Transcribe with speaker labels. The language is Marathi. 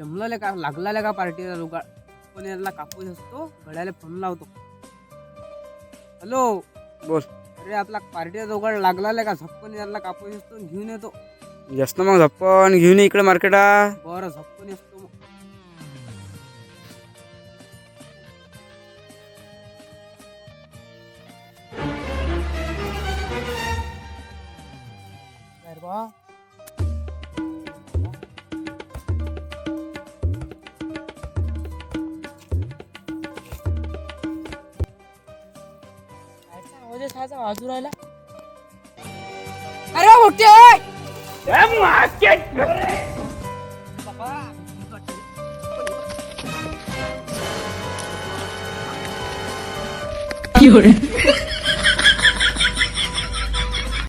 Speaker 1: जमला का लागला का पार्टीला जुगाड. पण याला कापूस असतो घड्याला फोन लावतो. हॅलो
Speaker 2: बोल.
Speaker 1: अरे आपला पार्टीचा जुगाड लागला का झपकन याला कापूस असतो घेऊन येतो.
Speaker 2: जास्त मग झप्पन घेऊन ये इकडे मार्केटा.
Speaker 1: बरं झपकन येतो मग. अरे बा वाजू राहिला. अरे मोठे
Speaker 3: 有人。